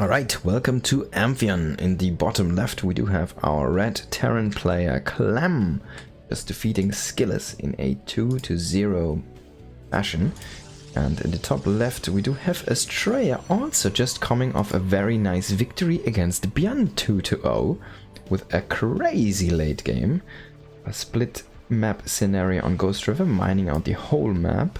Alright, welcome to Amphion. In the bottom left we do have our red Terran player Clem just defeating Skillers in a 2-0 fashion. And in the top left we do have Astrea also just coming off a very nice victory against Björn 2-0 with a crazy late game. A split map scenario on Ghost River, mining out the whole map.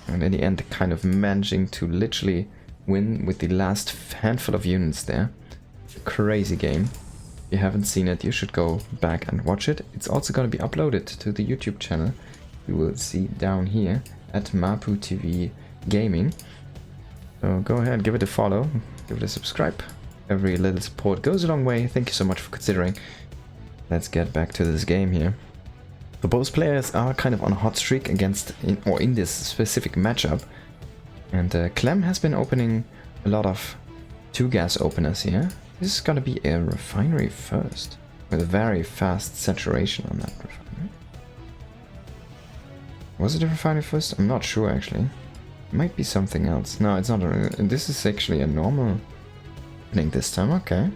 And in the end kind of managing to literally win with the last handful of units there. Crazy game. If you haven't seen it, you should go back and watch it. It's also going to be uploaded to the YouTube channel. You will see down here at MapuTV Gaming. So go ahead, give it a follow, give it a subscribe. Every little support goes a long way. Thank you so much for considering. Let's get back to this game here. So both players are kind of on a hot streak against, in this specific matchup. And Clem has been opening a lot of 2-gas openers here. This is gonna be a refinery first, with a very fast saturation on that refinery. Was it a refinery first? I'm not sure actually. Might be something else. No, it's not. This is actually a normal opening this time, okay.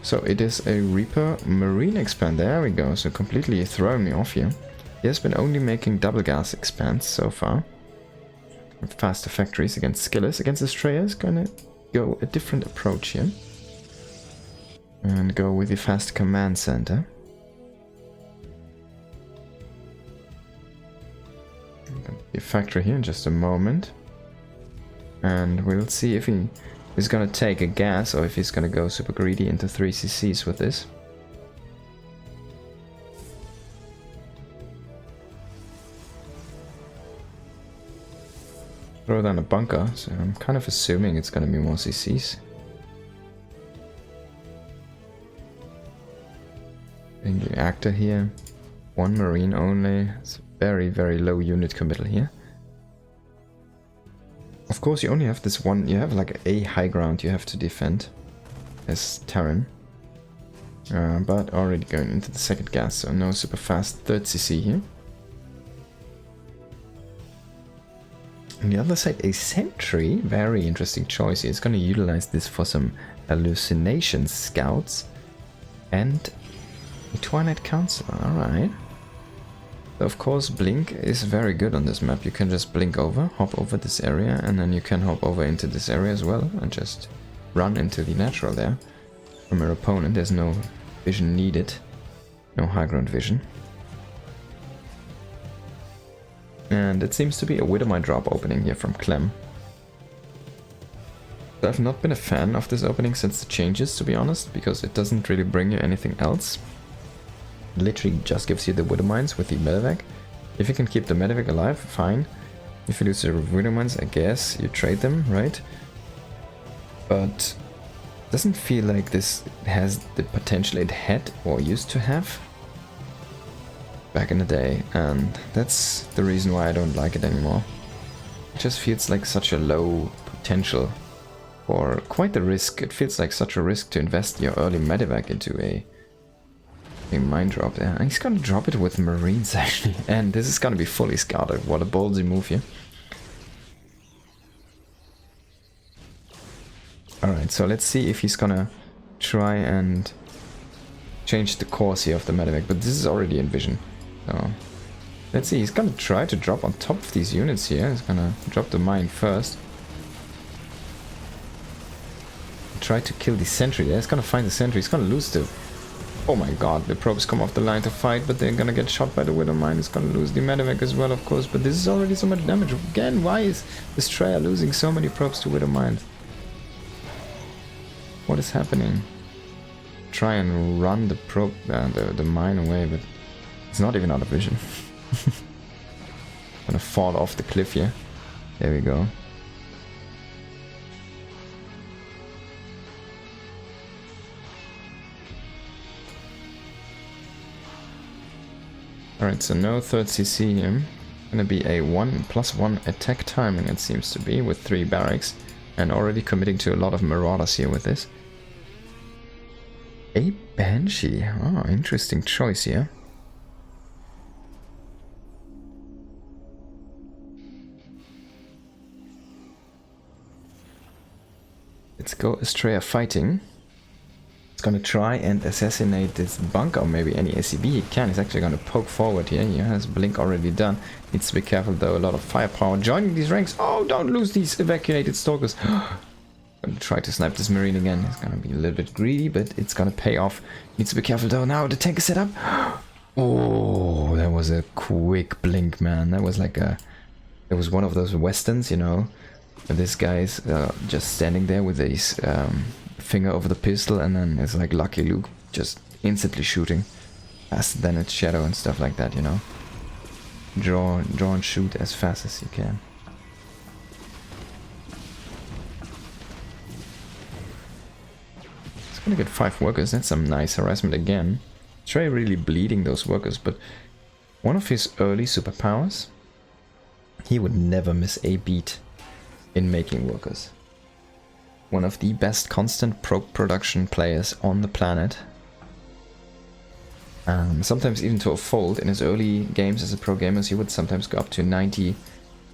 So it is a Reaper Marine expand. There we go, so completely throwing me off here. He has been only making double gas expands so far. Faster factories against Skillers. Against Astrea is gonna go a different approach here. And go with the fast command center. The factory here in just a moment. And we'll see if he is gonna take a gas or if he's gonna go super greedy into 3CCs with this. Throw down a bunker, so I'm kind of assuming it's going to be more CCs. The actor here, one marine only. It's a very, very low unit committal here. Of course, you only have this one. You have like a high ground you have to defend as Terran, but already going into the second gas, so no super fast third CC here. On the other side, a sentry, very interesting choice here. It's going to utilize this for some hallucination scouts and a Twilight Council. Alright. So of course, blink is very good on this map. You can just blink over, hop over this area, and then you can hop over into this area as well and just run into the natural there from your opponent. There's no vision needed, no high ground vision. And it seems to be a Widowmine drop opening here from Clem. I've not been a fan of this opening since the changes, to be honest, because it doesn't really bring you anything else. It literally just gives you the Widowmines with the medevac. If you can keep the medevac alive, fine. If you lose the Widowmines, I guess you trade them, right? But it doesn't feel like this has the potential it had or used to have back in the day, and that's the reason why I don't like it anymore. It just feels like such a low potential for quite the risk. It feels like such a risk to invest your early medevac into a mine drop there. And he's gonna drop it with Marines actually, and this is gonna be fully scouted. What a ballsy move here. Alright, so let's see if he's gonna try and change the course here of the medevac, but this is already in vision. So let's see, he's gonna try to drop on top of these units here. He's gonna drop the mine first. Try to kill the sentry there. He's gonna find the sentry. He's gonna lose the... Oh my god, the probes come off the line to fight, but they're gonna get shot by the Widow Mine. He's gonna lose the medevac as well, of course, but this is already so much damage. Again, why is Astrea losing so many probes to Widow Mines? What is happening? Try and run the probe, the mine away, but it's not even out of vision. Gonna fall off the cliff here. There we go. Alright, so no third CC here. Gonna be a 1+1 attack timing, it seems to be, with 3 barracks. And already committing to a lot of marauders here with this. A Banshee. Oh, interesting choice here. Let's go Astrea fighting. He's gonna try and assassinate this bunker, or maybe any SCB he can. He's actually gonna poke forward here. He has Blink already done. Needs to be careful though, a lot of firepower joining these ranks. Oh, don't lose these evacuated stalkers. Gonna try to snipe this marine again. It's gonna be a little bit greedy, but it's gonna pay off. Needs to be careful though. Now the tank is set up. Oh, that was a quick blink, man. That was like a... It was one of those westerns, you know. This guy's just standing there with his finger over the pistol, and then it's like Lucky Luke just instantly shooting faster than its shadow and stuff like that, you know. Draw and shoot as fast as you can. It's gonna get 5 workers. That's some nice harassment again. Astrea really bleeding those workers, but one of his early superpowers, he would never miss a beat in making workers. One of the best constant production players on the planet. Sometimes even to a fold. In his early games as a pro gamer, he would sometimes go up to 90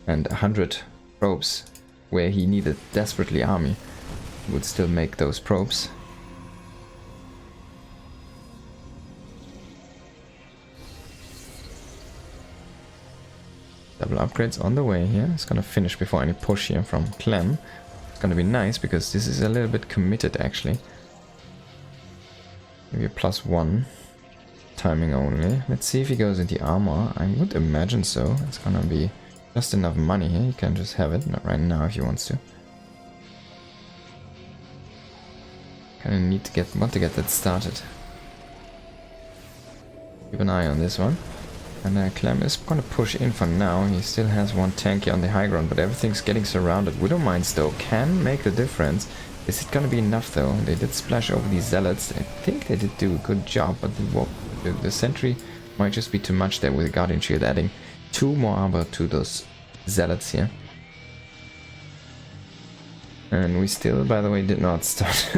and 100 probes, where he needed desperately army. He would still make those probes. Double upgrades on the way here. It's gonna finish before any push here from Clem. It's gonna be nice because this is a little bit committed actually. Maybe a +1. Timing only. Let's see if he goes into armor. I would imagine so. It's gonna be just enough money here. He can just have it. Not right now if he wants to. Kinda want to get that started. Keep an eye on this one. And Clem is gonna push in for now. He still has one tank here on the high ground, but everything's getting surrounded. Widow Mines though can make the difference. Is it gonna be enough though? They did splash over these zealots. I think they did do a good job, but the sentry might just be too much there with the Guardian Shield, adding 2 more armor to those zealots here. And we still, by the way, did not start,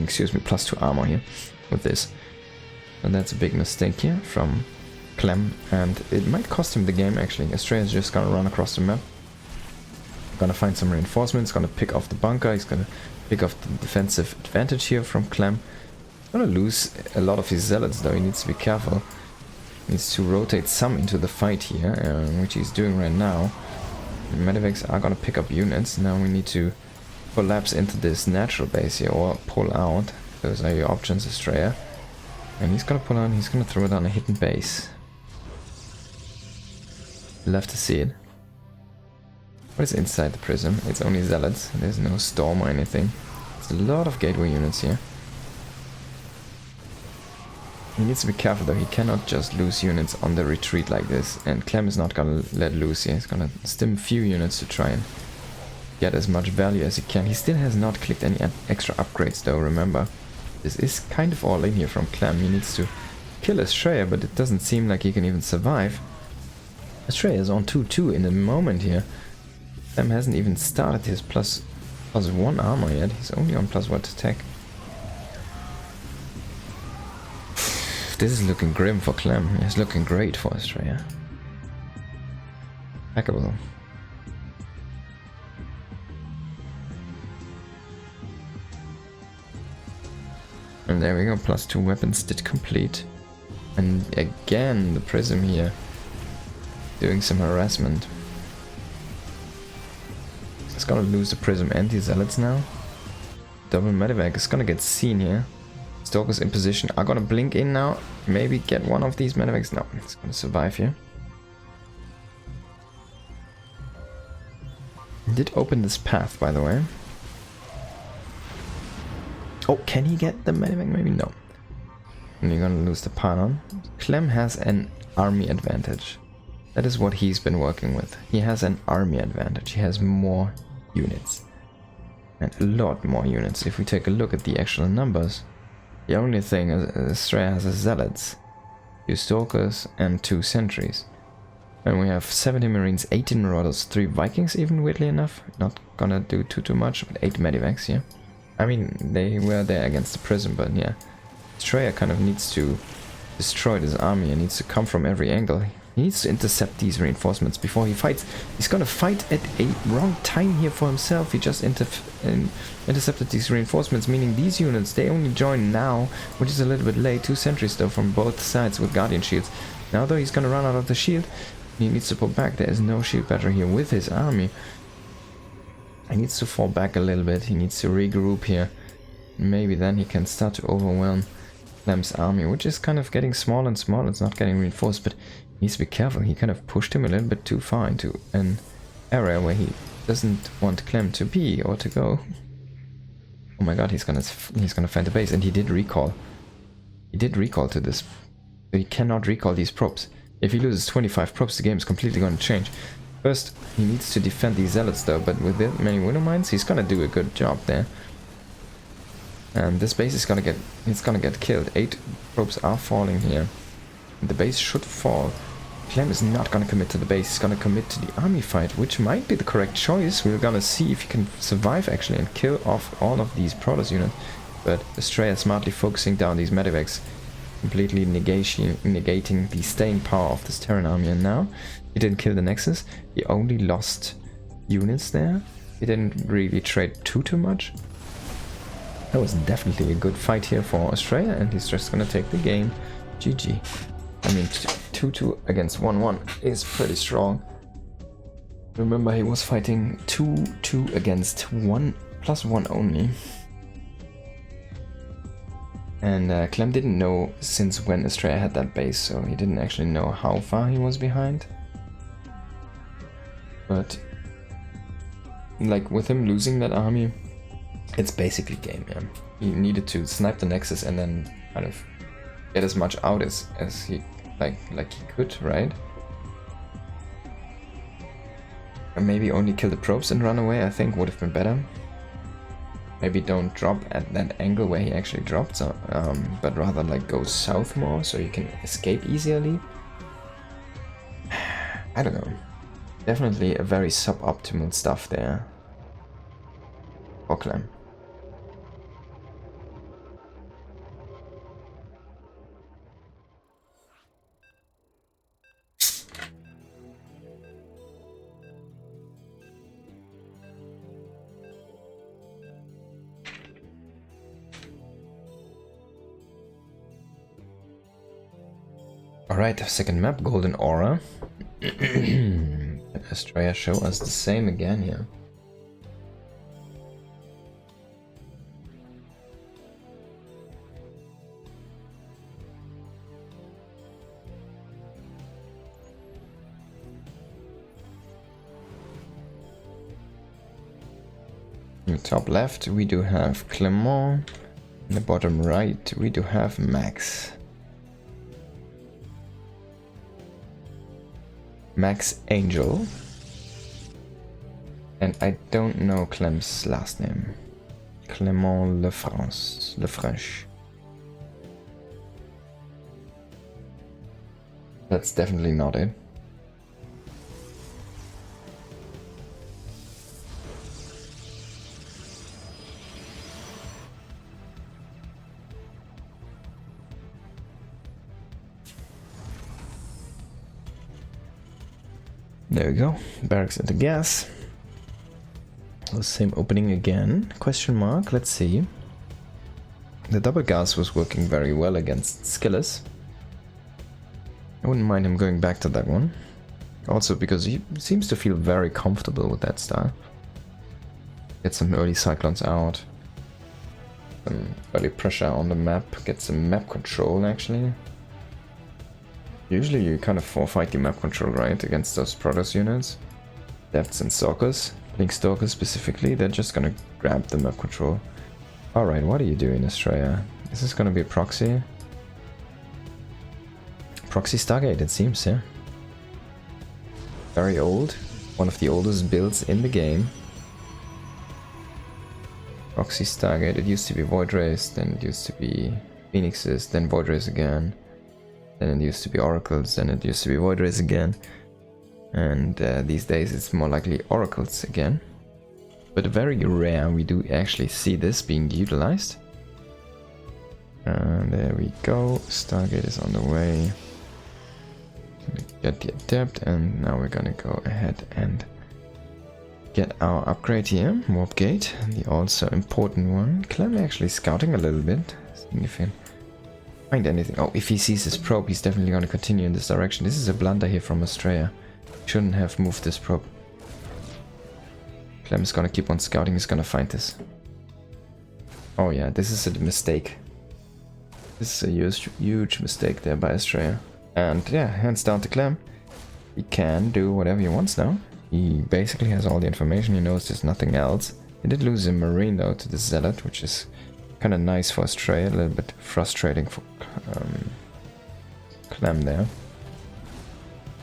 excuse me, +2 armor here with this. And that's a big mistake here from Clem, and it might cost him the game actually. Astrea is just gonna run across the map. Gonna find some reinforcements, gonna pick off the bunker, he's gonna pick off the defensive advantage here from Clem. He's gonna lose a lot of his zealots though, he needs to be careful. He needs to rotate some into the fight here, which he's doing right now. The medevacs are gonna pick up units. Now we need to collapse into this natural base here, or pull out. Those are your options, Astrea. And he's gonna pull out, he's gonna throw it on a hidden base. Love to see it. What is inside the prism? It's only zealots. There's no storm or anything. There's a lot of gateway units here. He needs to be careful though. He cannot just lose units on the retreat like this. And Clem is not gonna let loose here. He's gonna stim a few units to try and get as much value as he can. He still has not clicked any extra upgrades though, remember. This is kind of all in here from Clem. He needs to kill Astrea, but it doesn't seem like he can even survive. Astrea is on 2-2 in the moment here. Clem hasn't even started his +1 armor yet. He's only on +1 attack. This is looking grim for Clem. It's looking great for Astrea. Impeccable. And there we go, +2 weapons did complete. And again, the prism here doing some harassment. It's gonna lose the prism and the zealots now. Double medevac is gonna get seen here. Stalkers in position are gonna blink in now. Maybe get one of these medevacs. No, it's gonna survive here. Did open this path, by the way. Oh, can he get the medevac? Maybe no. And you're gonna lose the pylon. Clem has an army advantage. That is what he's been working with. He has an army advantage. He has more units. And a lot more units. If we take a look at the actual numbers, the only thing Astrea has is zealots, 2 stalkers and 2 sentries. And we have 70 marines, 18 marauders, 3 vikings even, weirdly enough. Not gonna do too much, but 8 medevacs here. I mean, they were there against the prism, but yeah. Astrea kind of needs to destroy this army and needs to come from every angle. He needs to intercept these reinforcements before he fights. He's gonna fight at a wrong time here for himself. He just intercepted these reinforcements, meaning these units, they only join now, which is a little bit late. 2 sentries though from both sides with Guardian shields. Now though he's gonna run out of the shield. He needs to pull back. There is no shield battery here with his army. He needs to fall back a little bit. He needs to regroup here. Maybe then he can start to overwhelm Clem's army, which is kind of getting smaller and smaller. It's not getting reinforced, but he needs to be careful. He kind of pushed him a little bit too far into an area where he doesn't want Clem to be or to go. Oh my god, he's gonna find the base, and he did recall. He did recall to this. But he cannot recall these probes. If he loses 25 probes, the game is completely gonna change. First, he needs to defend these zealots though, but with that many window mines, he's gonna do a good job there. And this base is gonna get killed. 8 probes are falling here. The base should fall. Clem is not gonna commit to the base, he's gonna commit to the army fight, which might be the correct choice. We're gonna see if he can survive actually and kill off all of these Protoss units. But Astrea smartly focusing down these medevacs, completely negating the staying power of this Terran army. And now he didn't kill the Nexus, he only lost units there. He didn't really trade too much. That was definitely a good fight here for Astrea, and he's just gonna take the game. GG. I mean, 2-2 against 1-1 is pretty strong. Remember, he was fighting 2-2 against 1+1 only. And Clem didn't know since when Astrea had that base, so he didn't actually know how far he was behind. But, like, with him losing that army, it's basically game, yeah. He needed to snipe the Nexus and then kind of get as much out as he like he could, right? And maybe only kill the probes and run away, I think would have been better. Maybe don't drop at that angle where he actually dropped, so, but rather like go south more so you can escape easily. I don't know. Definitely a very suboptimal stuff there for Clem. Alright, second map, Golden Aura. Astrea show us the same again here. In the top left we do have Clement. In the bottom right we do have Max. Max Angel, and I don't know Clem's last name. Clement Lefranche. That's definitely not it. There we go, barracks into gas. The same opening again, question mark, let's see. The double gas was working very well against Skillis. I wouldn't mind him going back to that one. Also because he seems to feel very comfortable with that style. Get some early cyclones out. Some early pressure on the map, get some map control actually. Usually you kind of forfeit the map control, right, against those Protoss units. Depths and Stalkers, Link Stalkers specifically, they're just gonna grab the map control. Alright, what are you doing, Astrea? Is this gonna be a proxy? Proxy Stargate, it seems, yeah. Very old, one of the oldest builds in the game. Proxy Stargate, it used to be Void Rays, then it used to be Phoenixes, then Void Rays again. Then it used to be Oracles, then it used to be Void Rays again. And these days it's more likely Oracles again. But very rare we do actually see this being utilized. And there we go, Stargate is on the way. Get the adept, and now we're gonna go ahead and get our upgrade here. Warp gate, the also important one. Clem actually scouting a little bit. Seeing if he can find anything. Oh, if he sees his probe, he's definitely gonna continue in this direction. This is a blunder here from Astrea. Shouldn't have moved this probe. Clem is gonna keep on scouting, he's gonna find this. Oh yeah, this is a mistake. This is a huge mistake there by Astrea. And yeah, hands down to Clem. He can do whatever he wants now. He basically has all the information, he knows there's nothing else. He did lose a Marine though to the Zealot, which is kind of nice for Astrea, a little bit frustrating for Clem there.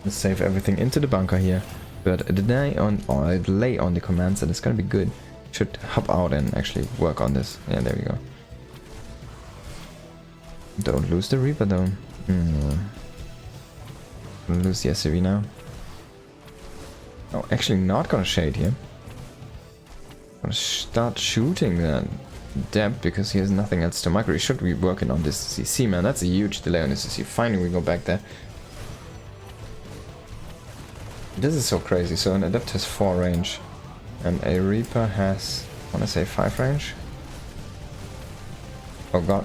Let's save everything into the bunker here. But a delay on the commands, and it's gonna be good. Should hop out and actually work on this. Yeah, there we go. Don't lose the Reaper though. Gonna lose the SCV now. Oh, actually not gonna shade here. Gonna start shooting that Deb because he has nothing else to micro. He should be working on this CC, man. That's a huge delay on this CC. Finally we go back there. This is so crazy. So an Adept has 4 range. And a Reaper has, I wanna say 5 range. Oh god.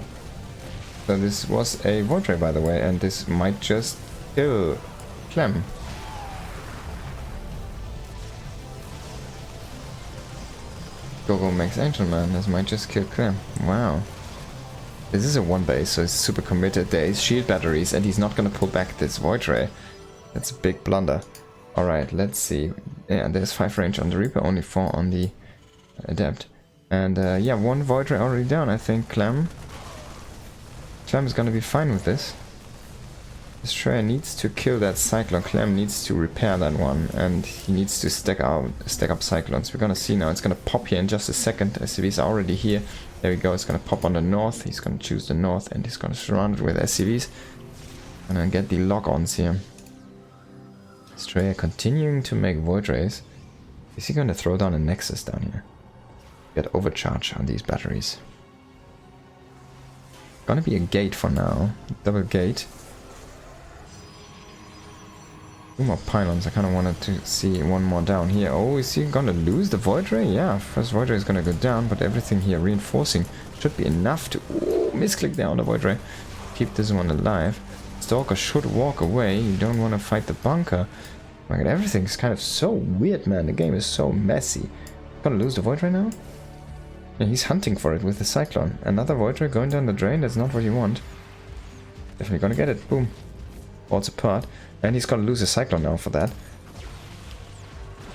So this was a Void Ray, by the way, and this might just kill Clem. Go Max Angel, man. This might just kill Clem. Wow. This is a 1 base, so he's super committed. There is shield batteries, and he's not gonna pull back this Void Ray. That's a big blunder. Alright, let's see. Yeah, there's 5 range on the Reaper, only 4 on the Adept. And yeah, 1 Void Ray already down. I think Clem is gonna be fine with this. Astrea needs to kill that Cyclone. Clem needs to repair that one, and he needs to stack up Cyclones. We're gonna see now. It's gonna pop here in just a second. SCVs are already here. There we go. It's gonna pop on the north. He's gonna choose the north, and he's gonna surround it with SCVs. And then get the lock-ons here. Astrea continuing to make Void Rays. Is he gonna throw down a Nexus down here? Get overcharge on these batteries. Gonna be a gate for now. Double gate. 2 more pylons. I kind of wanted to see 1 more down here. Oh, is he gonna lose the Void Ray? Yeah, first Void Ray is gonna go down, but everything here reinforcing should be enough to... Ooh, misclick there on the Void Ray. Keep this one alive. Stalker should walk away. You don't want to fight the bunker. My god, everything's kind of so weird, man. The game is so messy. Gonna lose the Void Ray now? Yeah, he's hunting for it with the Cyclone. Another Void Ray going down the drain. That's not what you want. Definitely gonna get it. Boom. Falls apart. And he's gonna lose a Cyclone now for that.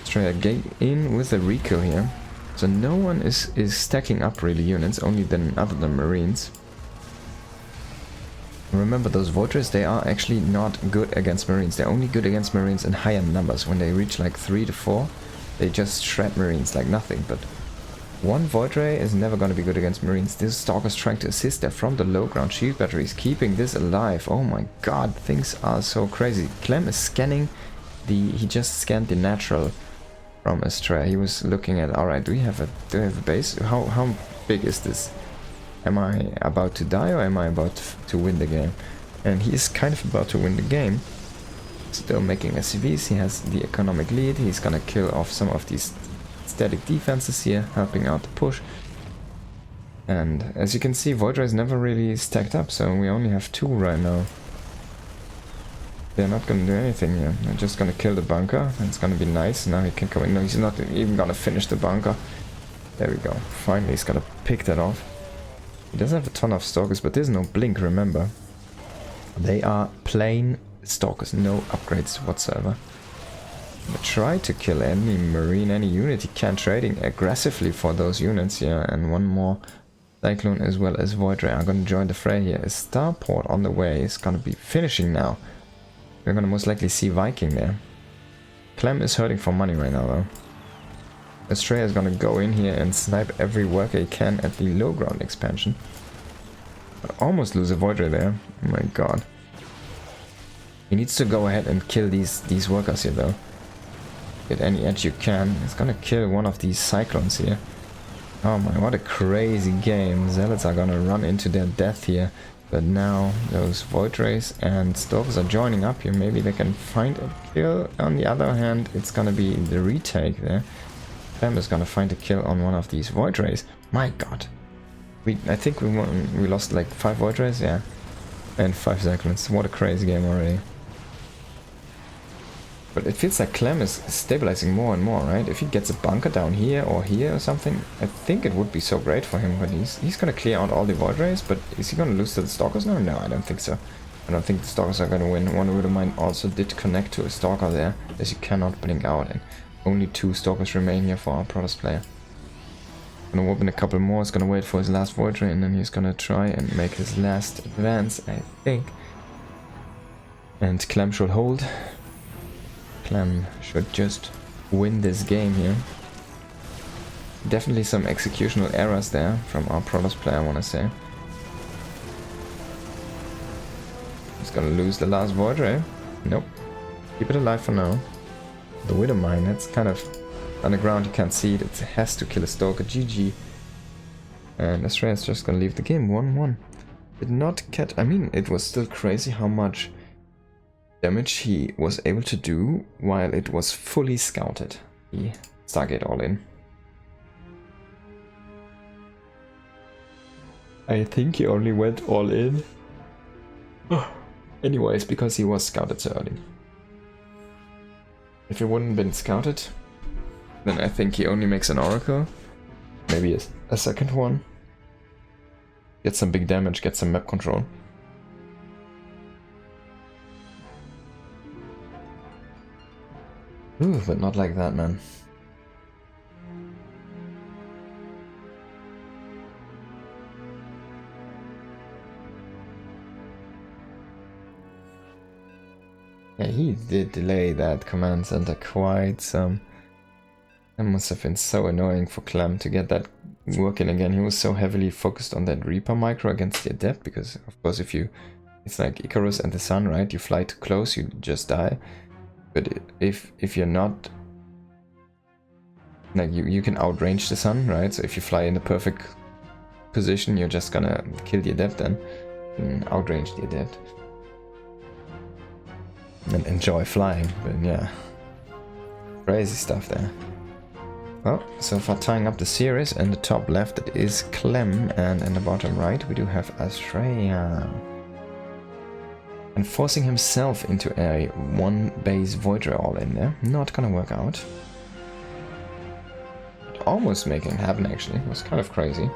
Astrea get in with a rekill here. So no one is stacking up really units, only then other than Marines. Remember, those Void Rays, they are actually not good against Marines. They're only good against Marines in higher numbers. When they reach like 3 to 4, they just shred Marines like nothing. But 1 Void Ray is never going to be good against Marines. This Stalker's trying to assist there from the low ground. Shield batteries keeping this alive. Oh my god, things are so crazy. Clem is scanning he just scanned the natural from Astrea. He was looking at, alright, do we have a base? How big is this? Am I about to die, or am I about to win the game? And he is kind of about to win the game. Still making SCVs, he has the economic lead. He's gonna kill off some of these static defenses here, helping out the push. And as you can see, Void Ray is never really stacked up, so we only have 2 right now. They're not gonna do anything here. They're just gonna kill the bunker, and it's gonna be nice. Now he can come in. No, he's not even gonna finish the bunker. There we go. Finally, he's gonna pick that off. He doesn't have a ton of Stalkers, but there's no blink, remember. They are plain Stalkers, no upgrades whatsoever. Try to kill any Marine, any unit he can, trading aggressively for those units, yeah, and 1 more Cyclone as well as Void Ray are gonna join the fray here. A Starport on the way is gonna be finishing now. We're gonna most likely see Viking there. Clem is hurting for money right now though. Astrea is gonna go in here and snipe every worker he can at the low ground expansion. I almost lose a Void Ray there. Oh my god. He needs to go ahead and kill these workers here though. Get any edge you can. He's gonna kill one of these Cyclones here. Oh my, what a crazy game. Zealots are gonna run into their death here. But now those Void Rays and Stalkers are joining up here. Maybe they can find a kill. On the other hand, it's gonna be the retake there. Clem is gonna find a kill on one of these Void Rays. My god. I think we lost like 5 Void Rays, yeah. And 5 Cyclones. What a crazy game already. But it feels like Clem is stabilizing more and more, right? If he gets a bunker down here or something, I think it would be so great for him. But he's gonna clear out all the Void Rays, but is he gonna lose to the Stalkers now? No, I don't think so. I don't think the Stalkers are gonna win. One Widow Mine also did connect to a Stalker there, as you cannot blink out. And only 2 Stalkers remain here for our Protoss player. Gonna open a couple more, he's gonna wait for his last Void Ray, and then he's gonna try and make his last advance, I think. And Clem should hold. Clem should just win this game here. Definitely some executional errors there from our Protoss player, I wanna say. He's gonna lose the last Void Ray. Nope. Keep it alive for now. The Widow Mine, that's kind of on the ground, you can't see it. It has to kill a Stalker. GG. And Astrea is just gonna leave the game 1-1. Did not catch. I mean, it was still crazy how much damage he was able to do while it was fully scouted. He Stargate all in. I think he only went all in. Anyways, because he was scouted so early. If he wouldn't been scouted, then I think he only makes an Oracle. Maybe a second one. Get some big damage, get some map control. Ooh, but not like that, man. Yeah, he did delay that command center quite some. That must have been so annoying for Clem to get that working again. He was so heavily focused on that Reaper micro against the Adept, because of course if you... It's like Icarus and the Sun, right? You fly too close, you just die. But if you're not... Like you can outrange the Sun, right? So if you fly in the perfect position, you're just gonna kill the Adept then. And outrange the Adept. And enjoy flying, but yeah. Crazy stuff there. Well, so far tying up the series. In the top left it is Clem, and in the bottom right we do have Astrea. And forcing himself into a 1 base Void Ray all in there. Not gonna work out. But almost making it happen actually. It was kind of crazy.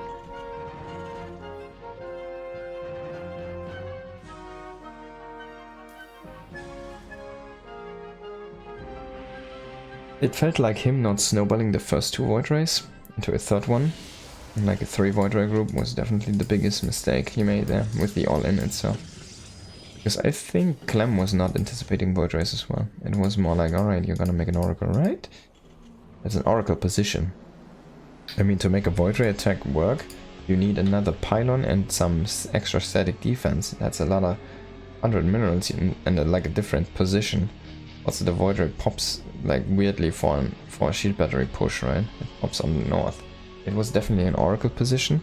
It felt like him not snowballing the first 2 Void Rays into a third one. Like a 3 Void Ray group was definitely the biggest mistake he made there with the all-in itself. Because I think Clem was not anticipating Void Rays as well. It was more like, alright, you're gonna make an Oracle, right? That's an Oracle position. I mean, to make a Void Ray attack work, you need another pylon and some extra static defense. That's a lot of 100 minerals and like a different position. Also, the Void Ray pops like weirdly for a shield battery push, right? It pops on the north. It was definitely an Oracle position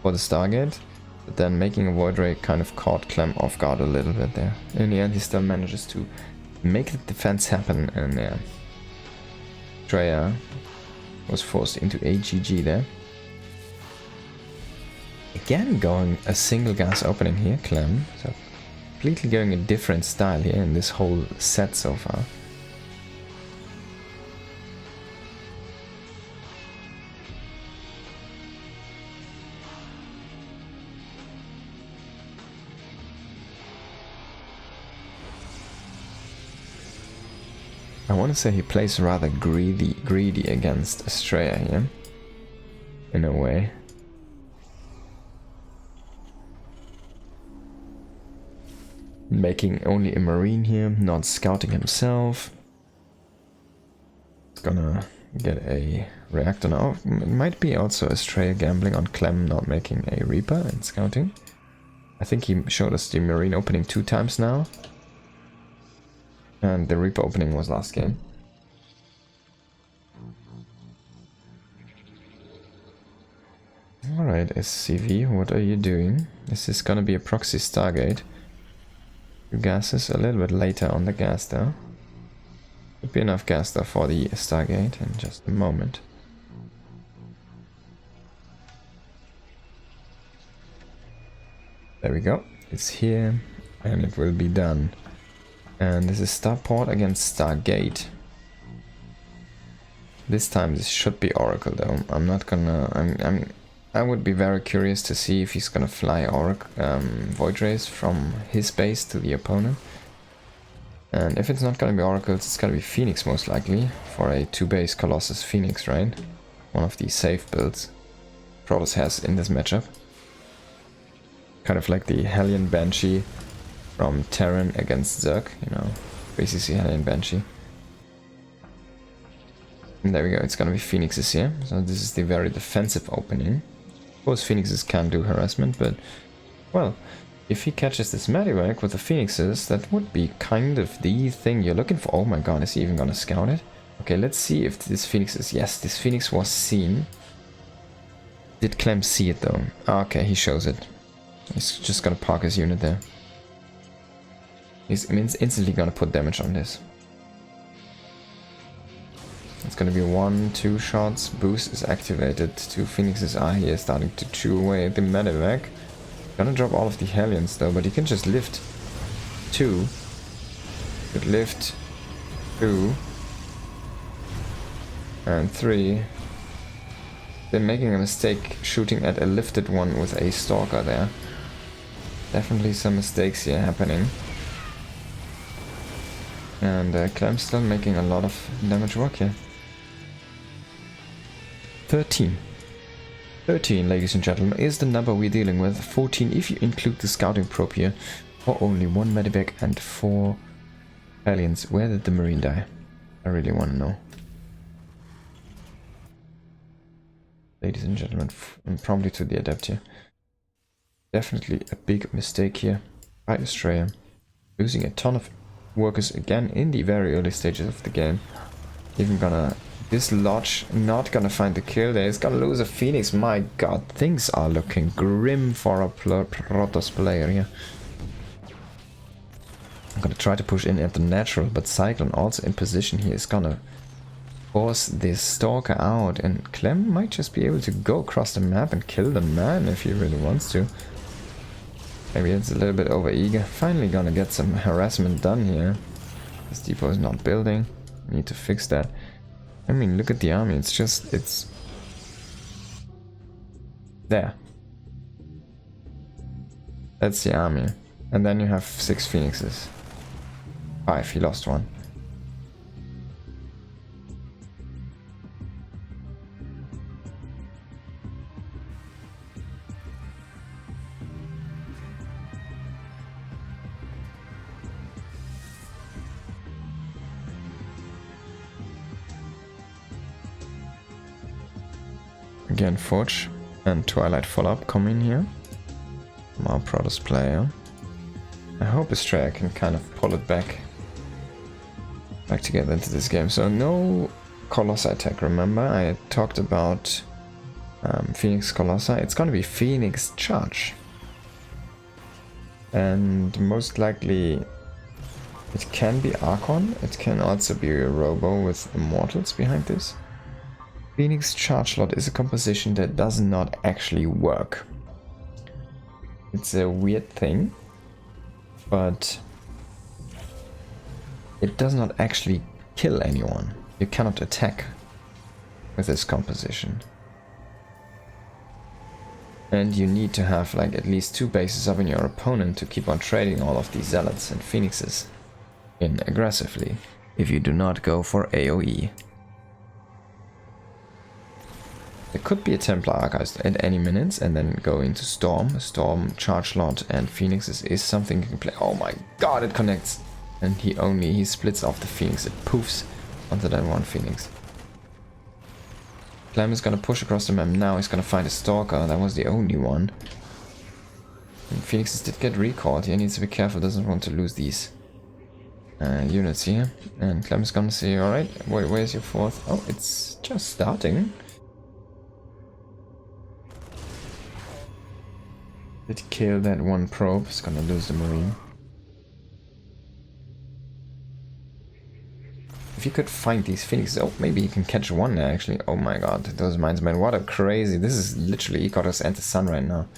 for the Stargate, but then making a Void Ray kind of caught Clem off guard a little bit there. In the end, he still manages to make the defense happen, and yeah, Astrea was forced into a GG there. Again, going a single gas opening here, Clem. So completely going a different style here in this whole set so far. I want to say he plays rather greedy against Astrea here, in a way. Making only a Marine here, not scouting himself. It's gonna get a reactor now. It might be also Astrea gambling on Clem not making a Reaper and scouting. I think he showed us the Marine opening 2 times now. And the Reaper opening was last game. Alright, SCV, what are you doing? Is this gonna be a proxy Stargate? Two gases, a little bit later on the gas though. Should be enough gas though for the Stargate in just a moment. There we go. It's here and it will be done. And this is Starport against Stargate. This time this should be Oracle though. I'm not gonna... I would be very curious to see if he's gonna fly Void Rays from his base to the opponent. And if it's not gonna be Oracles, it's gonna be Phoenix most likely, for a 2-base Colossus Phoenix, right? One of the safe builds Protoss has in this matchup. Kind of like the Hellion Banshee from Terran against Zerg, you know, basically Hellion Banshee. And there we go, it's gonna be Phoenixes here, so this is the very defensive opening. Of course Phoenixes can do harassment, but, well, if he catches this Medivac with the Phoenixes, that would be kind of the thing you're looking for. Oh my god, is he even gonna scout it? Okay, let's see if this Phoenix is... Yes, this Phoenix was seen. Did Clem see it though? Okay, he shows it. He's just gonna park his unit there. He's instantly gonna put damage on this. It's gonna be 1-2 shots. Boost is activated. 2 Phoenixes are here starting to chew away at the Medivac. Gonna drop all of the Hellions though, but he can just lift 2. Could lift 2 and 3. They're making a mistake shooting at a lifted one with a Stalker there. Definitely some mistakes here happening. And Clem's still making a lot of damage work here. 13. 13, ladies and gentlemen, is the number we're dealing with. 14 if you include the scouting probe here. Or only 1 Medivac and 4 aliens. Where did the Marine die? I really want to know. Ladies and gentlemen, promptly to the Adept here. Definitely a big mistake here by Astrea. Losing a ton of workers again in the very early stages of the game. Even gonna dislodge, not gonna find the kill there. He's gonna lose a Phoenix. My god, things are looking grim for a Protoss player here. I'm gonna try to push in at the natural, but Cyclone also in position here is gonna force this Stalker out, and Clem might just be able to go across the map and kill the man if he really wants to. Maybe it's a little bit over eager. Finally gonna get some harassment done here. This depot is not building. Need to fix that. I mean, look at the army. It's there. That's the army. And then you have 6 Phoenixes. 5, he lost 1. Again, Forge and Twilight follow-up come in here. From our Protoss player. I hope Astrea can kind of pull it back together into this game. So no Colossi attack, remember? I talked about Phoenix Colossi. It's gonna be Phoenix Charge. And most likely it can be Archon. It can also be a Robo with Immortals behind this. Phoenix Charge Slot is a composition that does not actually work. It's a weird thing, but it does not actually kill anyone. You cannot attack with this composition. And you need to have like at least 2 bases up in your opponent to keep on trading all of these Zealots and Phoenixes in aggressively, if you do not go for AoE. There could be a Templar Archives at any minute and then go into Storm. Storm, Charge Lot and Phoenixes is something you can play. Oh my god, it connects! And he splits off the Phoenix. It poofs onto that one Phoenix. Clem is gonna push across the map now. He's gonna find a Stalker. That was the only one. And Phoenixes did get recalled. He needs to be careful. Doesn't want to lose these units here. And Clem is gonna say, alright, where's your 4th? Oh, it's just starting. Did kill that one probe. He's gonna lose the marine. If you could find these phoenixes, oh, maybe he can catch one there actually. Oh my god, those mines, man, what a crazy. This is literally Icarus and the sun right now.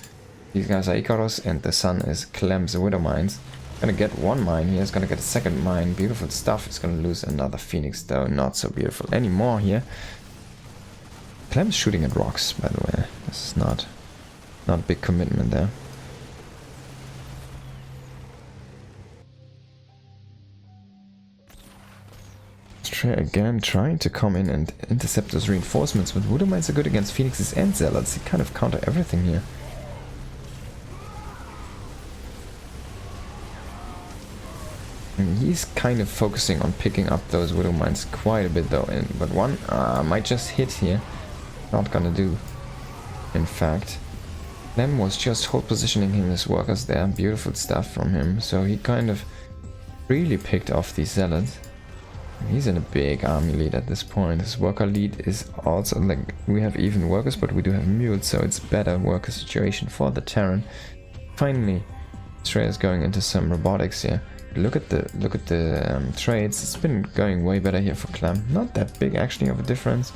These guys are Icarus and the sun is Clem's Widow mines. Gonna get one mine here, he's gonna get a second mine. Beautiful stuff. He's gonna lose another phoenix though, not so beautiful anymore here. Clem's shooting at rocks, by the way. This is not big commitment there. Astrea again trying to come in and intercept those reinforcements, but Widow mines are good against phoenixes and zealots. He kind of counter everything here. And he's kind of focusing on picking up those Widow mines quite a bit though, but one might just hit here. Not gonna do. In fact, Clem was just hold positioning his workers there. Beautiful stuff from him. So he kind of really picked off these zealots. He's in a big army lead at this point. His worker lead is also like, we have even workers, but we do have mules, so it's better worker situation for the Terran. Finally, Astrea is going into some robotics here. Look at the trades. It's been going way better here for Clem. Not that big actually of a difference.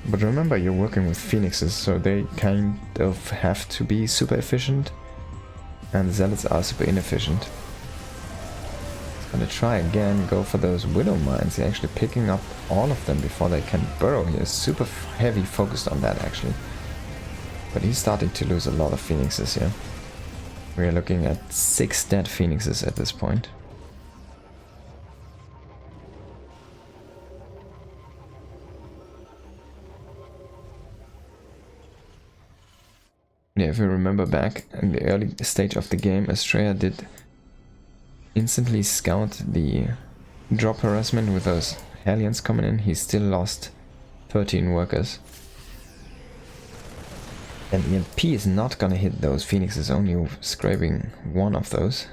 But remember, you're working with phoenixes, so they kind of have to be super efficient, and the zealots are super inefficient. Gonna try again, go for those Widow mines. He's actually picking up all of them before they can burrow. He is super heavy focused on that actually. But he's starting to lose a lot of phoenixes here. We are looking at 6 dead phoenixes at this point. Yeah, if you remember back in the early stage of the game, Astrea did instantly scout the drop harassment with those Hellions coming in. He still lost 13 workers. And the EMP is not gonna hit those phoenixes, only scraping one of those.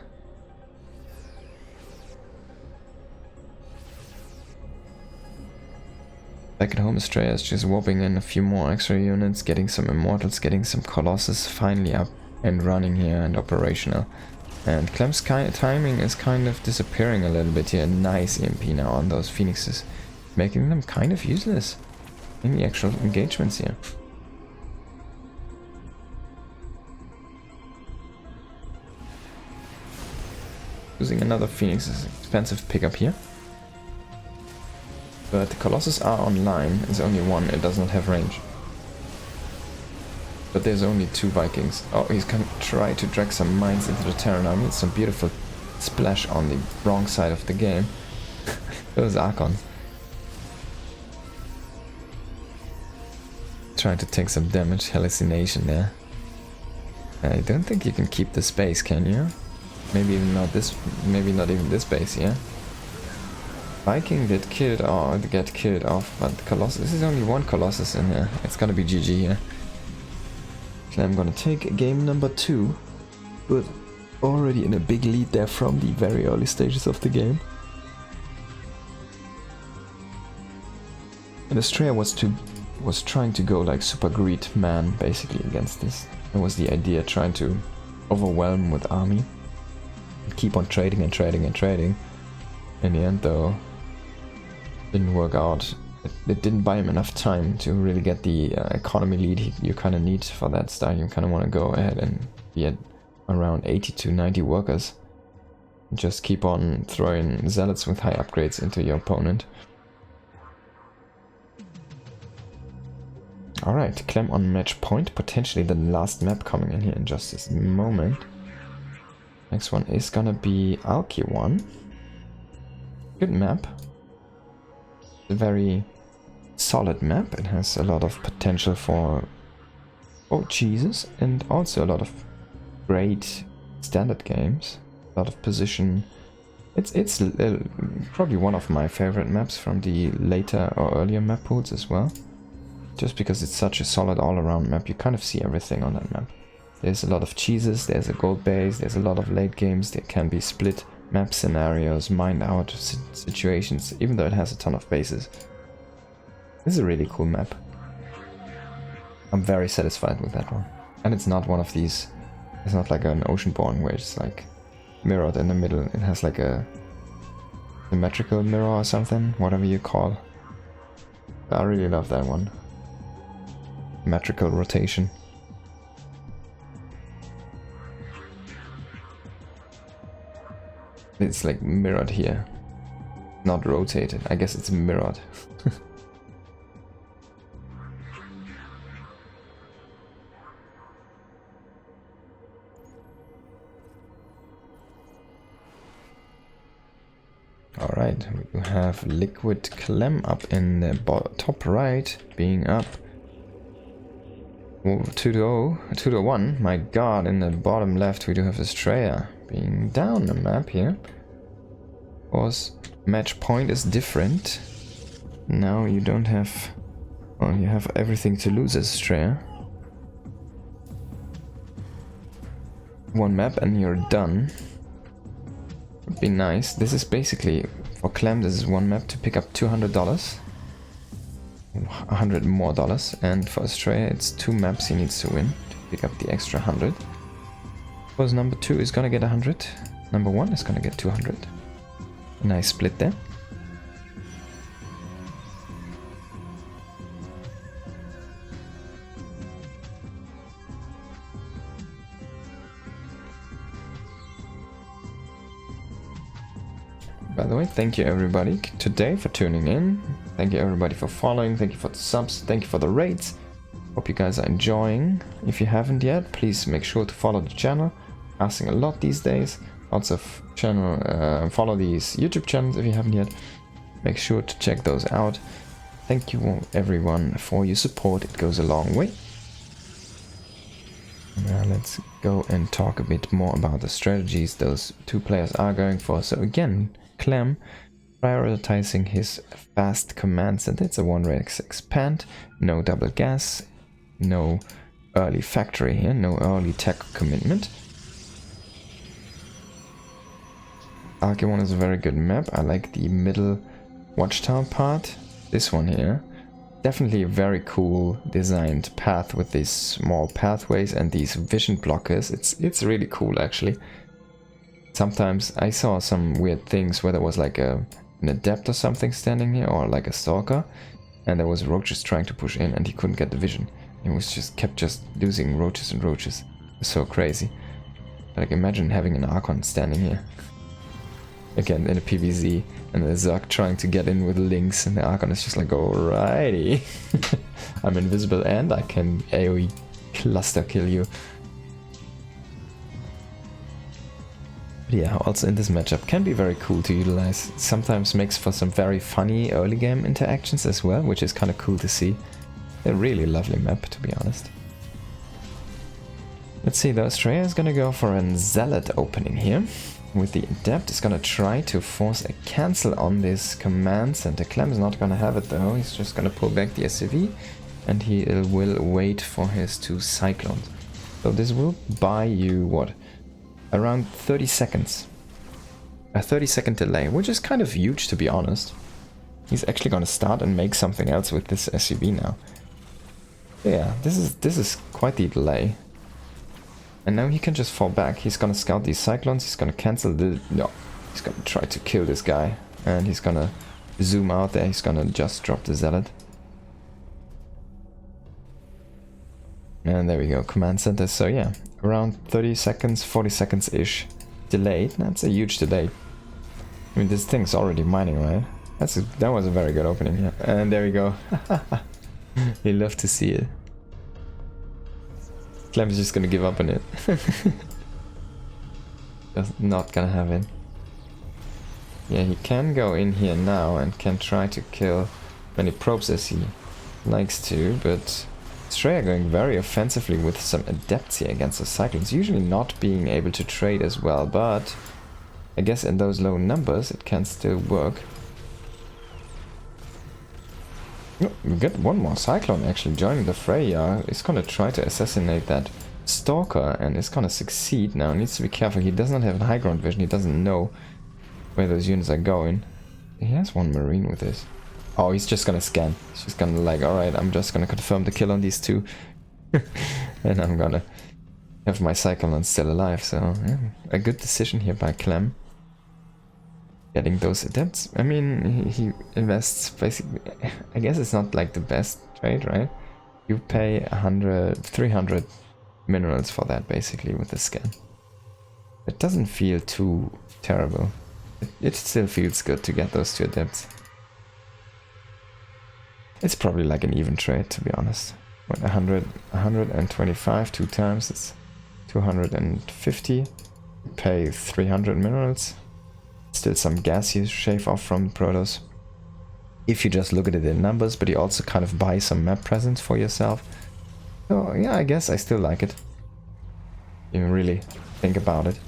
Back at home, Astrea is just warping in a few more extra units, getting some Immortals, getting some Colossus finally up and running here and operational. And Clem's timing is kind of disappearing a little bit here. Nice EMP now on those phoenixes, making them kind of useless in the actual engagements here. Losing another phoenix is an expensive pickup here. But the Colossus are online. It's only one, it does not have range. But there's only 2 Vikings. Oh, he's gonna try to drag some mines into the Terran army. It's some beautiful splash on the wrong side of the game. Those Archons. Trying to take some damage, hallucination there. I don't think you can keep the space, can you? Maybe even not this, maybe not even this base here. Viking did get killed off, but Colossus, this is only one Colossus in here. It's gonna be GG here. I'm gonna take game number 2, but already in a big lead there from the very early stages of the game. And Astrea was trying to go like super greed man basically against this. That was the idea, trying to overwhelm with army. Keep on trading and trading and trading. In the end though, didn't work out. It didn't buy him enough time to really get the economy lead you kind of need for that style. You kind of want to go ahead and be at around 80 to 90 workers. Just keep on throwing zealots with high upgrades into your opponent. Alright, Clem on match point. Potentially the last map coming in here in just this moment. Next one is gonna be Alki 1. Good map. A very solid map. It has a lot of potential for cheeses and also a lot of great standard games. A lot of position. It's probably one of my favorite maps from the later or earlier map pools as well. Just because it's such a solid all-around map, you kind of see everything on that map. There's a lot of cheeses, there's a gold base, there's a lot of late games, there can be split map scenarios, mined out situations, even though it has a ton of bases. This is a really cool map. I'm very satisfied with that one. And it's not one of these It's not like an Oceanborn where it's like mirrored in the middle. It has like a symmetrical mirror or something, whatever you call. I really love that one. Symmetrical rotation. It's like mirrored here, not rotated. I guess it's mirrored. Alright, we have Liquid Clem up in the top right, being up 2-0, 2-1. My god, in the bottom left we do have Astrea being down the map here. Of course, match point is different. Now you don't have... well, you have everything to lose as Astrea. One map and you're done. Would be nice. This is basically, for Clem, this is one map to pick up $200. $100 more dollars. And for Astrea, it's 2 maps he needs to win to pick up the extra 100. Because number 2 is gonna get 100. Number 1 is gonna get 200. A nice split there. By the way, thank you everybody today for tuning in. Thank you everybody for following. Thank you for the subs. Thank you for the rates. Hope you guys are enjoying. If you haven't yet, please make sure to follow the channel. Asking a lot these days. Lots of channel. Follow these YouTube channels if you haven't yet. Make sure to check those out. Thank you everyone for your support. It goes a long way. Now let's go and talk a bit more about the strategies those 2 players are going for. So again, Clem prioritizing his fast commands, and it's a 1-race expand, no double gas, no early factory here, no early tech commitment. Archimon is a very good map. I like the middle watchtower part. This one here, definitely a very cool designed path with these small pathways and these vision blockers. It's really cool actually. Sometimes I saw some weird things where there was like an adept or something standing here, or like a stalker, and there was roaches trying to push in and he couldn't get the vision. He was kept losing roaches and roaches. It was so crazy. Like imagine having an Archon standing here. Again in a PvZ, and the Zerg trying to get in with links, and the Archon is just like, alrighty. I'm invisible and I can AoE cluster kill you. Yeah, also in this matchup can be very cool to utilize. Sometimes makes for some very funny early game interactions as well, which is kind of cool to see. A really lovely map, to be honest. Let's see, the Astrea is gonna go for a Zealot opening here. With the Adept, is gonna try to force a cancel on this command center. Clem is not gonna have it though, he's just gonna pull back the SCV and he will wait for his 2 Cyclones. So this will buy you, what? Around 30 seconds. A 30-second delay, which is kind of huge to be honest. He's actually gonna start and make something else with this SCV now. Yeah, this is quite the delay. And now he can just fall back. He's gonna scout these Cyclones, he's gonna cancel the... no, he's gonna try to kill this guy. And he's gonna zoom out there, he's gonna just drop the Zealot. And there we go, command center. So yeah, around 30 seconds, 40 seconds-ish delayed. That's a huge delay. I mean, this thing's already mining, right? That was a very good opening, yeah. And there we go. You love to see it. Clem's just gonna give up on it. Just not gonna have it. Yeah, he can go in here now and can try to kill many probes as he likes to, but Astrea going very offensively with some adepts here against the Cyclones, usually not being able to trade as well, but I guess in those low numbers it can still work. Oh, we get one more Cyclone actually joining the fray. He's gonna try to assassinate that Stalker and is gonna succeed now. He needs to be careful, he does not have high ground vision, he doesn't know where those units are going. He has one Marine with this. Oh, he's just gonna scan. He's just gonna like, alright, I'm just gonna confirm the kill on these 2. And I'm gonna have my Cyclone still alive, so yeah, a good decision here by Clem. Getting those adepts. I mean, he invests basically, I guess it's not like the best trade, right? You pay 300 minerals for that basically with the scan. It doesn't feel too terrible. It still feels good to get those 2 adepts. It's probably like an even trade, to be honest. What, 125 2 times, it's 250. Pay 300 minerals. Still some gas you shave off from Protoss. If you just look at it in numbers, but you also kind of buy some map presence for yourself. So yeah, I guess I still like it. You really think about it.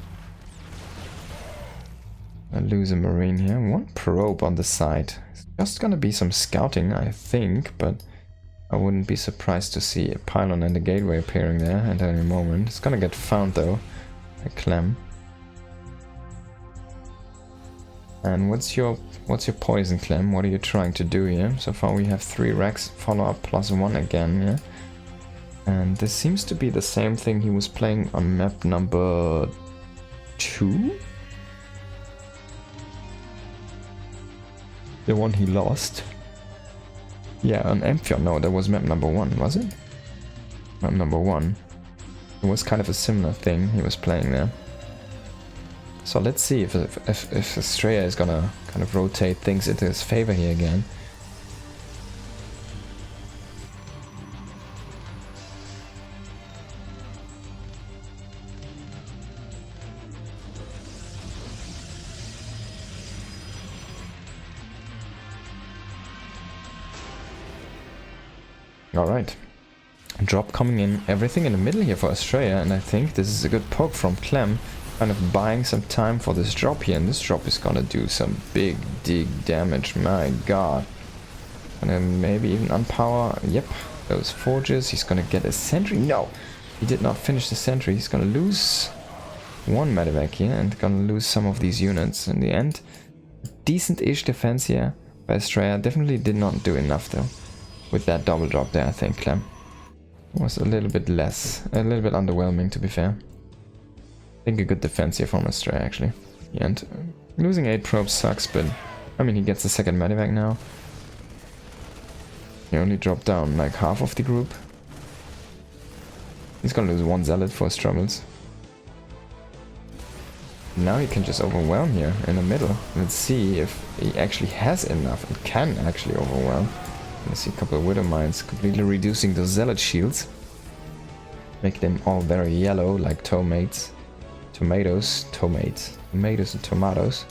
I lose a marine here. 1 probe on the side. It's just gonna be some scouting, I think, but I wouldn't be surprised to see a pylon and a gateway appearing there at any moment. It's gonna get found though, by Clem. And what's your poison, Clem? What are you trying to do here? So far we have 3 racks, follow up +1 again, yeah? And this seems to be the same thing he was playing on map number 2? The one he lost. Yeah, on Amphion. No, that was map number 1, was it? Map number 1. It was kind of a similar thing he was playing there. So let's see if Astrea is gonna kind of rotate things into his favor here again. Alright. Drop coming in, everything in the middle here for Astrea, and I think this is a good poke from Clem, kind of buying some time for this drop here, and this drop is gonna do some big dig damage, my god. And then maybe even unpower, yep, those forges, he's gonna get a sentry, no! He did not finish the sentry, he's gonna lose 1 medevac here, and gonna lose some of these units in the end. Decent-ish defense here by Astrea, definitely did not do enough though. With that double drop there, I think, Clem. Was a little bit underwhelming, to be fair. I think a good defense here from Astrea, actually. And losing 8 probes sucks, but I mean, he gets the second medevac now. He only dropped down like half of the group. He's gonna lose 1 zealot for his troubles. Now he can just overwhelm here in the middle. Let's see if he actually has enough and can actually overwhelm. I see a couple of Widow Mines, completely reducing the Zealot shields. Make them all very yellow, like tomatoes. Tomatoes and tomatoes.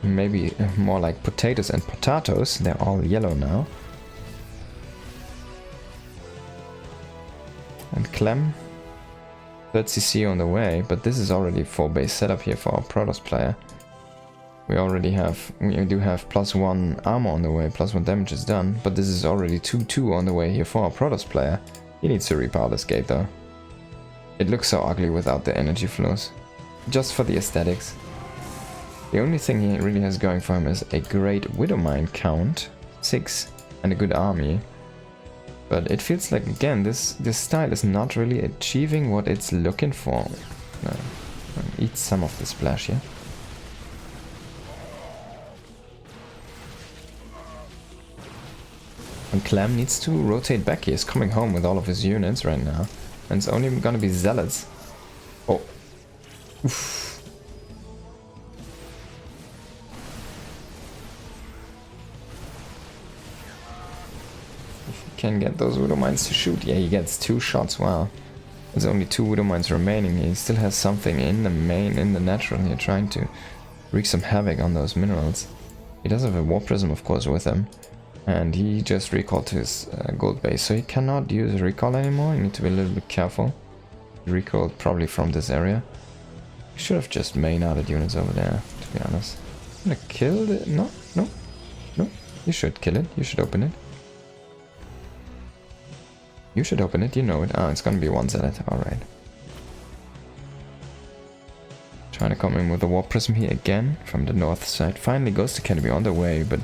Maybe more like potatoes and potatoes, they're all yellow now. And Clem, 3rd CC on the way, but this is already 4 base setup here for our Protoss player. We do have +1 armor on the way, +1 damage is done, but this is already 2-2 on the way here for our Protoss player. He needs to repower this gate though. It looks so ugly without the energy flows. Just for the aesthetics. The only thing he really has going for him is a great Widow Mine count, 6, and a good army. But it feels like, again, this style is not really achieving what it's looking for. No. Eat some of the splash here. And Clem needs to rotate back. He is coming home with all of his units right now. And it's only gonna be zealots. Oh. Oof. If he can get those Widow Mines to shoot. Yeah, he gets 2 shots. Wow. There's only 2 Widow Mines remaining. He still has something in the main, in the natural here, trying to wreak some havoc on those minerals. He does have a War Prism, of course, with him. And he just recalled to his gold base, so he cannot use recall anymore. You need to be a little bit careful. He recalled probably from this area. He should have just main outed units over there, to be honest. I'm gonna kill it. No. You should kill it. You should open it. You should open it. You know it. Ah, it's gonna be 1 zealot. Alright. Trying to come in with the War Prism here again from the north side. Finally, Ghost Academy on the way, but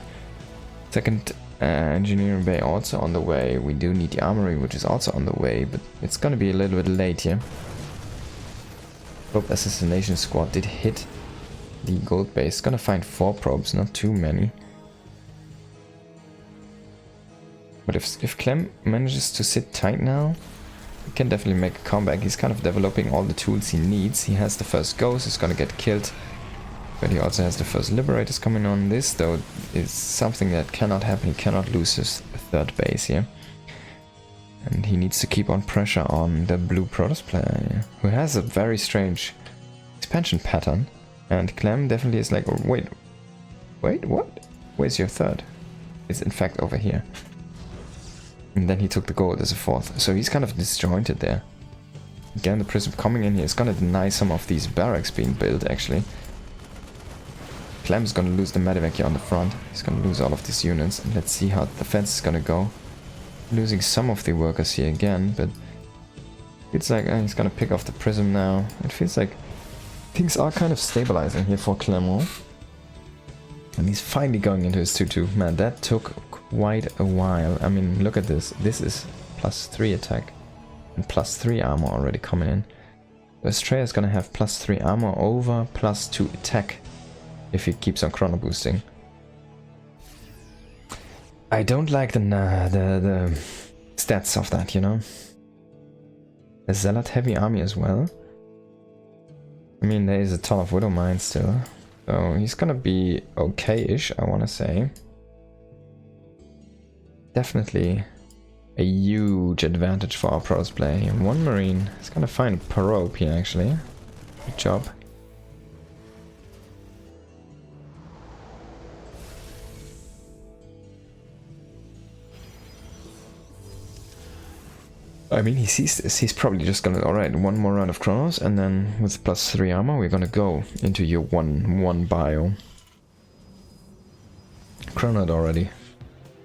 second Engineering bay also on the way. We do need the armory, which is also on the way, but it's gonna be a little bit late here. Probe assassination squad did hit the gold base. Gonna find 4 probes, not too many. But if Clem manages to sit tight now, he can definitely make a comeback. He's kind of developing all the tools he needs. He has the first ghost, he's gonna get killed. But he also has the first liberators coming on. This, though, is something that cannot happen. He cannot lose his 3rd base here. And he needs to keep on pressure on the blue Protoss player here, who has a very strange expansion pattern. And Clem definitely is like, oh, wait, what? Where's your 3rd? It's in fact over here. And then he took the gold as a 4th. So he's kind of disjointed there. Again, the prism coming in here is gonna deny some of these barracks being built, actually. Clem's gonna lose the medevac here on the front. He's gonna lose all of these units. And let's see how the defense is gonna go. Losing some of the workers here again, but it's like he's gonna pick off the prism now. It feels like things are kind of stabilizing here for Clement. And he's finally going into his 2-2. Man, that took quite a while. I mean, look at this. This is +3 attack and +3 armor already coming in. Astrea is gonna have +3 armor over +2 attack if he keeps on chrono boosting. I don't like the stats of that, you know. A zealot heavy army as well. I mean, there is a ton of widow mines still, so he's gonna be okay-ish, I want to say. Definitely a huge advantage for our pros player here. 1 marine. He's gonna find a probe here, actually. Good job. I mean, he sees this, he's probably just gonna, alright, 1 more round of chronos, and then with +3 armor, we're gonna go into your 1 bio. Chronoed already.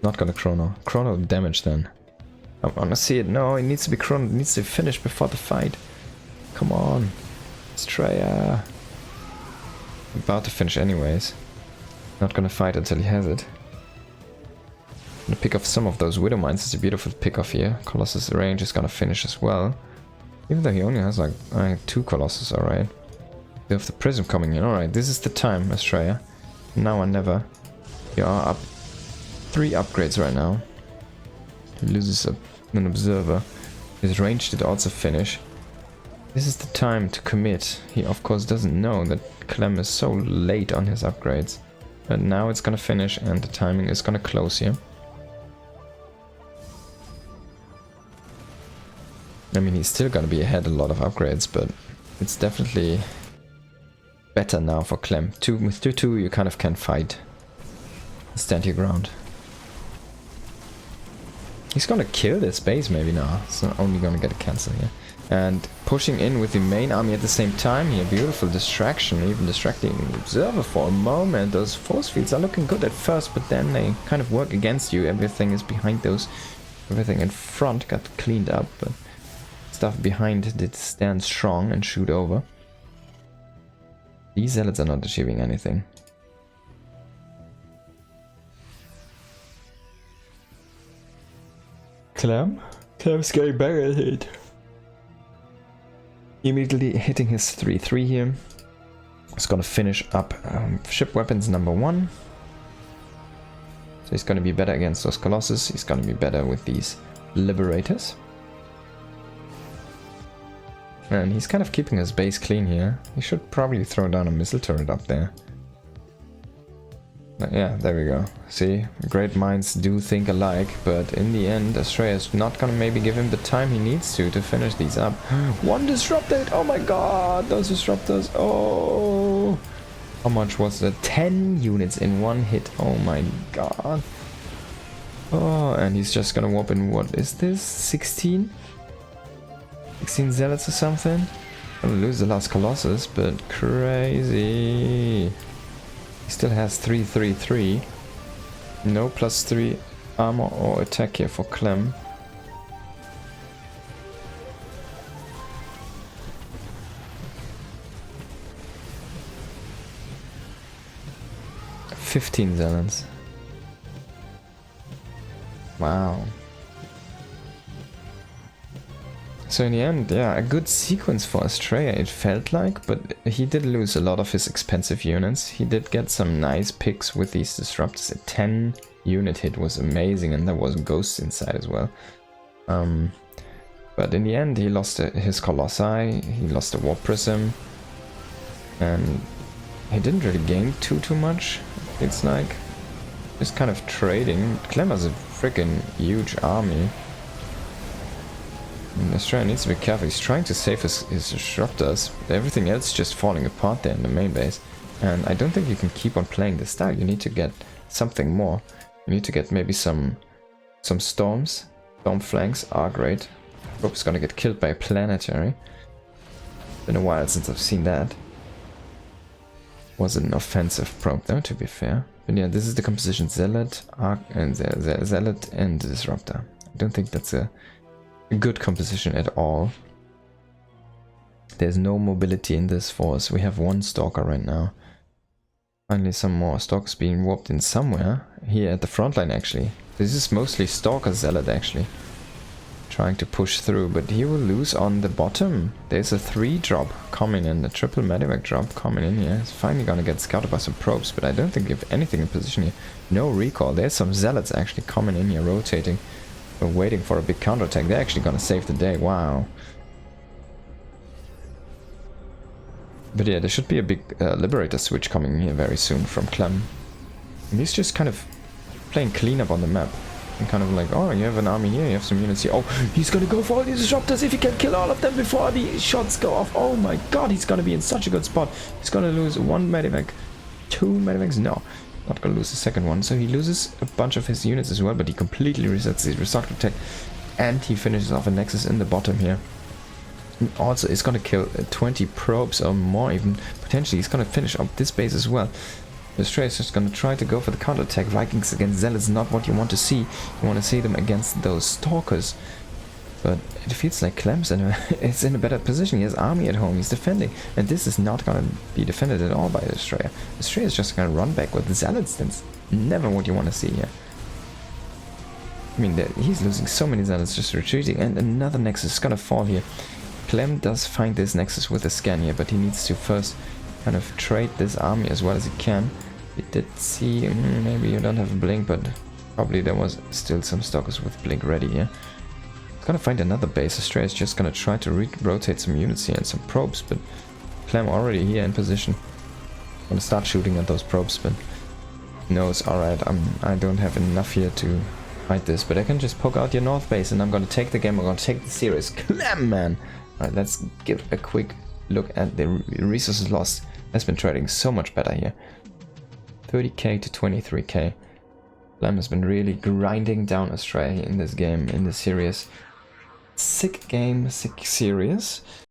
Not gonna chrono. Chrono damage then. I wanna see it. No, it needs to be chrono, it needs to finish before the fight. Come on. Astrea. About to finish anyways. Not gonna fight until he has it. Gonna pick off some of those widow mines. It's a beautiful pick off here. Colossus range is gonna finish as well. Even though he only has like 2 Colossus, alright. We have the prism coming in. Alright, this is the time, Astrea. Now or never. You are up 3 upgrades right now. He loses an observer. His range did also finish. This is the time to commit. He of course doesn't know that Clem is so late on his upgrades. But now it's gonna finish and the timing is gonna close here. I mean, he's still gonna be ahead a lot of upgrades, but it's definitely better now for Clem. With 2-2 you kind of can fight. Stand your ground. He's gonna kill this base maybe now. It's not only gonna get a cancel here. And pushing in with the main army at the same time here. Beautiful distraction, even distracting the observer for a moment. Those force fields are looking good at first, but then they kind of work against you. Everything is behind those. Everything in front got cleaned up, but stuff behind did stand strong and shoot over. These zealots are not achieving anything. Clem's getting back at it. Immediately hitting his 3-3 here. He's gonna finish up ship weapons number 1. So he's gonna be better against those Colossus. He's gonna be better with these Liberators. And he's kind of keeping his base clean here. He should probably throw down a missile turret up there. But yeah, there we go. See, great minds do think alike, but in the end, Astrea is not gonna maybe give him the time he needs to finish these up. 1 disrupted! Oh my god, those disruptors! Oh! How much was that? 10 units in 1 hit. Oh my god. Oh, and he's just gonna warp in, what is this? 16? 16 zealots or something? Gonna lose the last Colossus, but crazy. He still has 3-3-3. No +3 armor or attack here for Clem. $15 zealots. Wow. So in the end, yeah, a good sequence for Astrea it felt like, but he did lose a lot of his expensive units. He did get some nice picks with these disruptors. A 10 unit hit was amazing, and there was ghosts inside as well. But in the end he lost his Colossi, he lost the Warp Prism, and he didn't really gain too much. It's like just kind of trading. Clem has a freaking huge army. And Astrea needs to be careful. He's trying to save his disruptors, but everything else is just falling apart there in the main base. And I don't think you can keep on playing this style. You need to get something more. You need to get maybe some storms. Storm flanks are great. Rope's gonna get killed by a planetary. Been a while since I've seen that. Was an offensive probe though, to be fair. But yeah, this is the composition: Zealot, Arc, and Zealot and Disruptor. I don't think that's a good composition at all. There's no mobility in this force. We have one Stalker right now. Finally some more Stalkers being warped in somewhere. Here at the front line actually. This is mostly Stalker Zealot actually. Trying to push through, but he will lose on the bottom. There's a 3-drop coming in, a triple medevac drop coming in here. He's finally gonna get scouted by some probes, but I don't think we have anything in position here. No recall. There's some Zealots actually coming in here, rotating. We're waiting for a big counterattack. They're actually gonna save the day. Wow. But yeah, there should be a big Liberator switch coming in here very soon from Clem. And he's just kind of playing cleanup on the map. And kind of like, oh, you have an army here, you have some units here. Oh, he's gonna go for all these disruptors. If he can kill all of them before the shots go off. Oh my god, he's gonna be in such a good spot. He's gonna lose 1 medevac. 2 medevacs? No. Not gonna lose the second one. So he loses a bunch of his units as well, but he completely resets his restructure attack. And he finishes off a Nexus in the bottom here. And also, it's gonna kill 20 probes or more even. Potentially, he's gonna finish up this base as well. Astrea is just gonna try to go for the counterattack. Vikings against Zealots, not what you want to see. You want to see them against those Stalkers. But it feels like Clem's is in a better position. He has army at home, he's defending. And this is not gonna be defended at all by Astrea. Astrea is just gonna run back with the Zealots. That's never what you want to see here. I mean, he's losing so many Zealots just retreating. And another Nexus is gonna fall here. Clem does find this Nexus with a scan here, but he needs to first kind of trade this army as well as he can. We did see, maybe you don't have a blink, but probably there was still some Stalkers with blink ready here. He's gonna find another base. Astrea is just gonna try to rotate some units here and some probes, but Clem already here in position. Gonna start shooting at those probes, but knows, alright, I don't have enough here to fight this, but I can just poke out your north base and I'm gonna take the game, I'm gonna take the series. Clem, man! Alright, let's give a quick look at the resources lost. Has been trading so much better here. 30k to 23k. Clem has been really grinding down Astrea in this game, in this series. Sick game, sick series.